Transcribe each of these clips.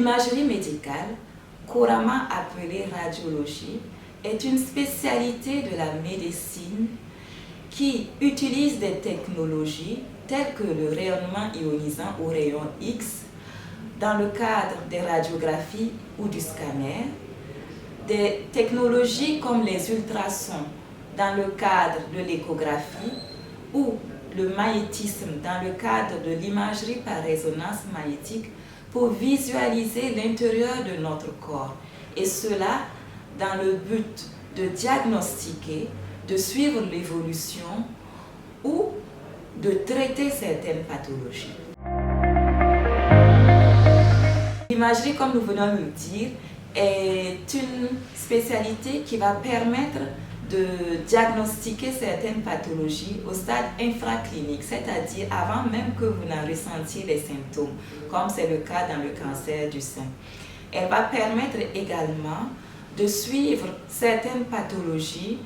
L'imagerie médicale, couramment appelée radiologie, est une spécialité de la médecine qui utilise des technologies telles que le rayonnement ionisant ou rayon X dans le cadre des radiographies ou du scanner, des technologies comme les ultrasons dans le cadre de l'échographie ou le magnétisme dans le cadre de l'imagerie par résonance magnétique pour visualiser l'intérieur de notre corps, et cela dans le but de diagnostiquer, de suivre l'évolution ou de traiter certaines pathologies. L'imagerie, comme nous venons de le dire, est une spécialité qui va permettre de diagnostiquer certaines pathologies au stade infraclinique, c'est-à-dire avant même que vous n'en ressentiez les symptômes, comme c'est le cas dans le cancer du sein. Elle va permettre également de suivre certaines pathologies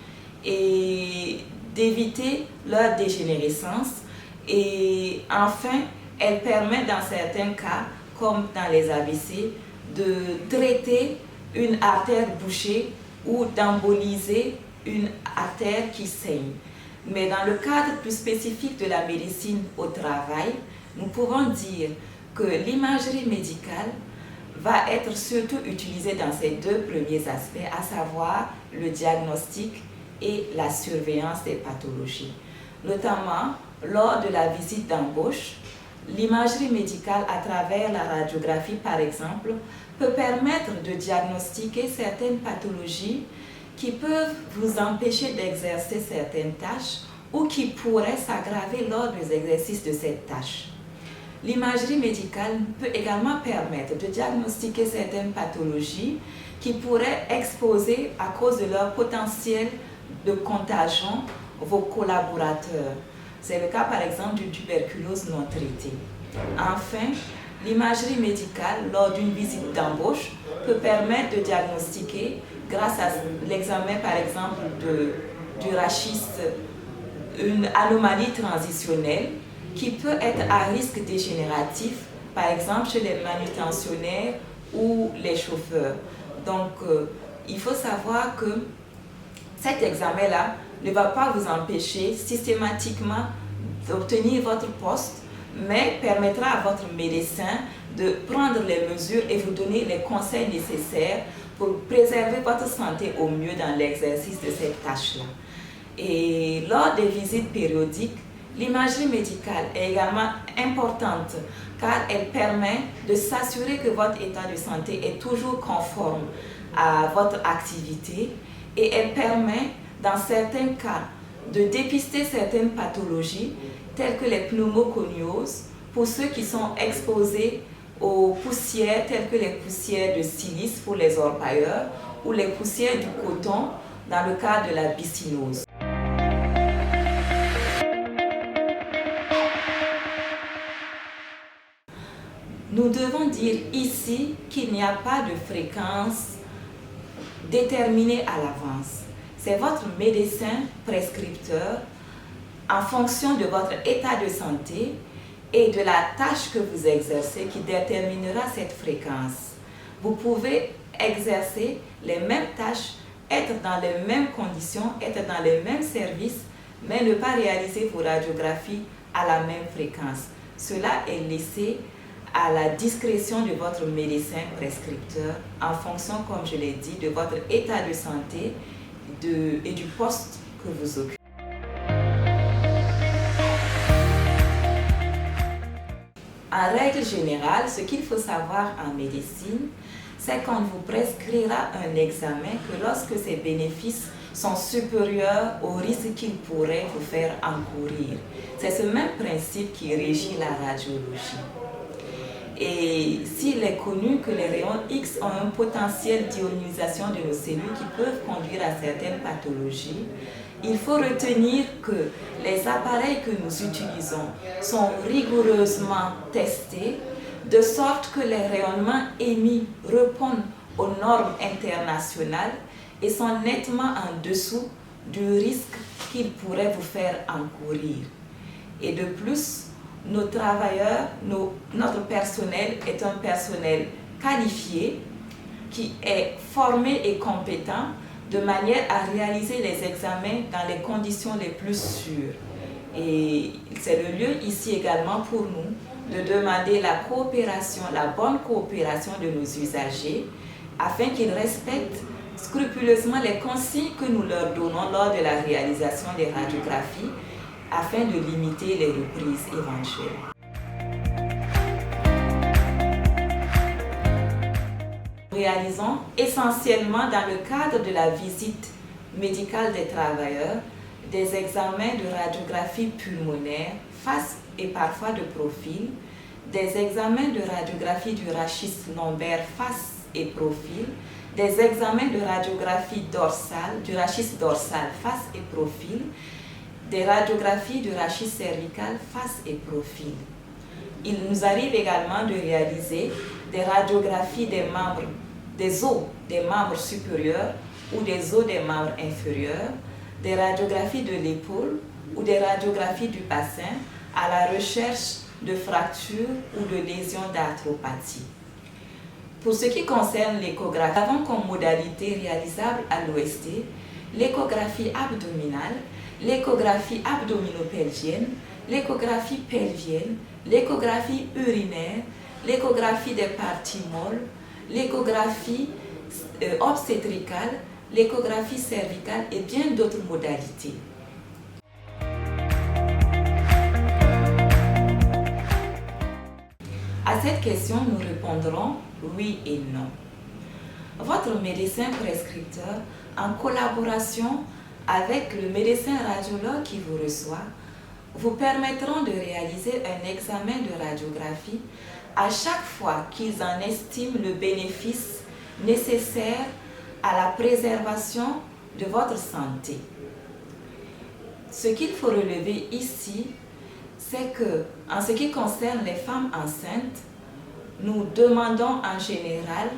et d'éviter leur dégénérescence. Et enfin, elle permet dans certains cas, comme dans les AVC, de traiter une artère bouchée ou d'emboliser une artère qui saigne. Mais dans le cadre plus spécifique de la médecine au travail, nous pouvons dire que l'imagerie médicale va être surtout utilisée dans ces deux premiers aspects, à savoir le diagnostic et la surveillance des pathologies. Notamment, lors de la visite d'embauche, l'imagerie médicale à travers la radiographie, par exemple, peut permettre de diagnostiquer certaines pathologies qui peuvent vous empêcher d'exercer certaines tâches ou qui pourraient s'aggraver lors des exercices de cette tâche. L'imagerie médicale peut également permettre de diagnostiquer certaines pathologies qui pourraient exposer, à cause de leur potentiel de contagion, vos collaborateurs. C'est le cas par exemple d'une tuberculose non traitée. Enfin, l'imagerie médicale lors d'une visite d'embauche peut permettre de diagnostiquer, grâce à l'examen par exemple du rachis, une anomalie transitionnelle qui peut être à risque dégénératif, par exemple chez les manutentionnaires ou les chauffeurs. Donc, il faut savoir que cet examen-là ne va pas vous empêcher systématiquement d'obtenir votre poste, mais permettra à votre médecin de prendre les mesures et vous donner les conseils nécessaires pour préserver votre santé au mieux dans l'exercice de cette tâche-là. Et lors des visites périodiques, l'imagerie médicale est également importante car elle permet de s'assurer que votre état de santé est toujours conforme à votre activité, et elle permet, dans certains cas, de dépister certaines pathologies telles que les pneumoconioses pour ceux qui sont exposés aux poussières telles que les poussières de silice pour les orpailleurs ou les poussières du coton dans le cas de la bicinose. Nous devons dire ici qu'il n'y a pas de fréquence déterminée à l'avance. C'est votre médecin prescripteur, en fonction de votre état de santé et de la tâche que vous exercez, qui déterminera cette fréquence. Vous pouvez exercer les mêmes tâches, être dans les mêmes conditions, être dans les mêmes services, mais ne pas réaliser vos radiographies à la même fréquence. Cela est laissé à la discrétion de votre médecin prescripteur en fonction, comme je l'ai dit, de votre état de santé et du poste que vous occupez. En règle générale, ce qu'il faut savoir en médecine, c'est qu'on vous prescrira un examen que lorsque ses bénéfices sont supérieurs aux risques qu'il pourrait vous faire encourir. C'est ce même principe qui régit la radiologie. Et s'il est connu que les rayons X ont un potentiel d'ionisation de nos cellules qui peuvent conduire à certaines pathologies, il faut retenir que les appareils que nous utilisons sont rigoureusement testés, de sorte que les rayonnements émis répondent aux normes internationales et sont nettement en dessous du risque qu'ils pourraient vous faire encourir. Et de plus, nos travailleurs, notre personnel est un personnel qualifié, qui est formé et compétent de manière à réaliser les examens dans les conditions les plus sûres. Et c'est le lieu ici également pour nous de demander la coopération, la bonne coopération de nos usagers afin qu'ils respectent scrupuleusement les consignes que nous leur donnons lors de la réalisation des radiographies afin de limiter les reprises éventuelles. Nous réalisons essentiellement dans le cadre de la visite médicale des travailleurs des examens de radiographie pulmonaire face et parfois de profil, des examens de radiographie du rachis lombaire face et profil, des examens de radiographie dorsale, du rachis dorsal face et profil, des radiographies du rachis cervical face et profil. Il nous arrive également de réaliser des radiographies des membres, des os des membres supérieurs ou des os des membres inférieurs, des radiographies de l'épaule ou des radiographies du bassin à la recherche de fractures ou de lésions d'arthropathie. Pour ce qui concerne l'échographie, nous avons comme modalité réalisable à l'OST l'échographie abdominale, l'échographie abdominopelvienne, l'échographie pelvienne, l'échographie urinaire, l'échographie des parties molles, l'échographie obstétricale, l'échographie cervicale et bien d'autres modalités. À cette question, nous répondrons oui et non. Votre médecin prescripteur, en collaboration avec le médecin radiologue qui vous reçoit, vous permettront de réaliser un examen de radiographie à chaque fois qu'ils en estiment le bénéfice nécessaire à la préservation de votre santé. Ce qu'il faut relever ici, c'est que, en ce qui concerne les femmes enceintes, nous demandons en général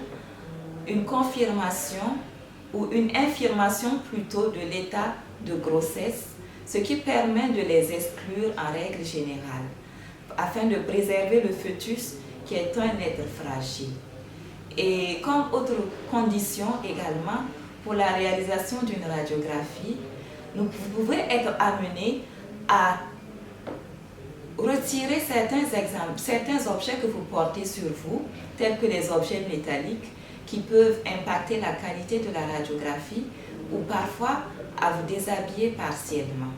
une confirmation ou une infirmation plutôt de l'état de grossesse, ce qui permet de les exclure en règle générale, afin de préserver le fœtus qui est un être fragile. Et comme autre condition également, pour la réalisation d'une radiographie, vous pouvez être amené à retirer certains objets que vous portez sur vous, tels que les objets métalliques, qui peuvent impacter la qualité de la radiographie ou parfois à vous déshabiller partiellement.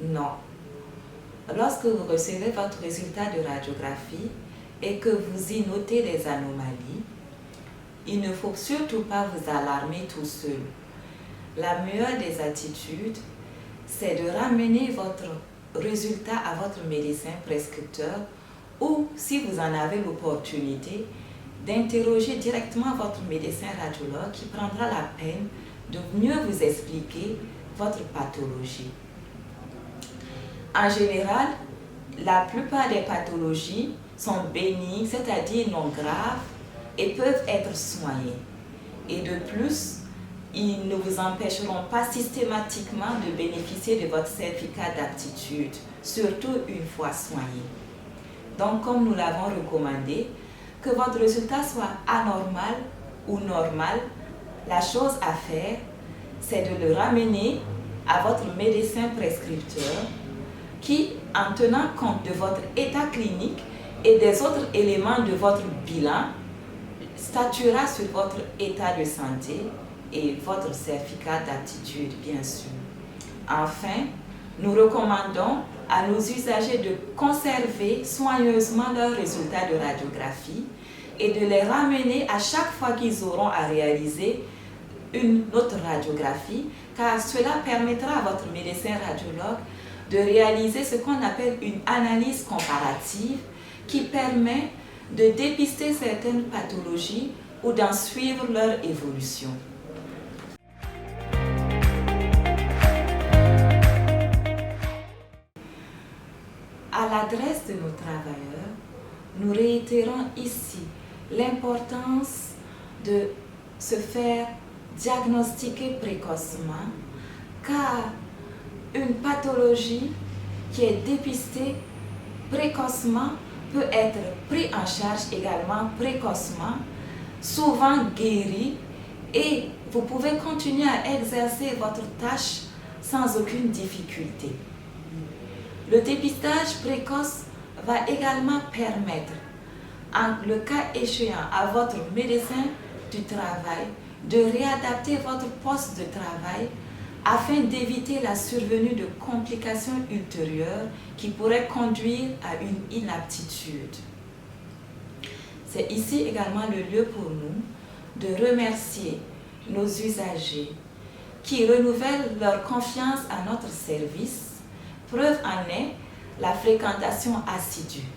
Non. Lorsque vous recevez votre résultat de radiographie et que vous y notez des anomalies, il ne faut surtout pas vous alarmer tout seul. La meilleure des attitudes, c'est de ramener votre résultat à votre médecin prescripteur ou, si vous en avez l'opportunité, d'interroger directement votre médecin radiologue qui prendra la peine de mieux vous expliquer votre pathologie. En général, la plupart des pathologies sont bénignes, c'est-à-dire non graves, et peuvent être soignées. Et de plus, ils ne vous empêcheront pas systématiquement de bénéficier de votre certificat d'aptitude, surtout une fois soigné. Donc, comme nous l'avons recommandé, que votre résultat soit anormal ou normal, la chose à faire, c'est de le ramener à votre médecin prescripteur qui, en tenant compte de votre état clinique et des autres éléments de votre bilan, statuera sur votre état de santé et votre certificat d'aptitude, bien sûr. Enfin, nous recommandons à nos usagers de conserver soigneusement leurs résultats de radiographie et de les ramener à chaque fois qu'ils auront à réaliser une autre radiographie, car cela permettra à votre médecin radiologue de réaliser ce qu'on appelle une analyse comparative qui permet de dépister certaines pathologies ou d'en suivre leur évolution. À l'adresse de nos travailleurs, nous réitérons ici l'importance de se faire diagnostiquer précocement, car une pathologie qui est dépisté précocement peut être pris en charge également précocement, souvent guéri, et vous pouvez continuer à exercer votre tâche sans aucune difficulté. Le dépistage précoce va également permettre, en le cas échéant à votre médecin du travail, de réadapter votre poste de travail afin d'éviter la survenue de complications ultérieures qui pourraient conduire à une inaptitude. C'est ici également le lieu pour nous de remercier nos usagers qui renouvellent leur confiance à notre service. Preuve en est la fréquentation assidue.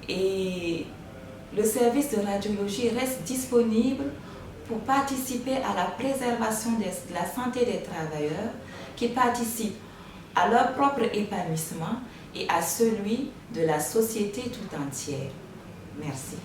Et le service de radiologie reste disponible pour participer à la préservation de la santé des travailleurs qui participent à leur propre épanouissement et à celui de la société tout entière. Merci.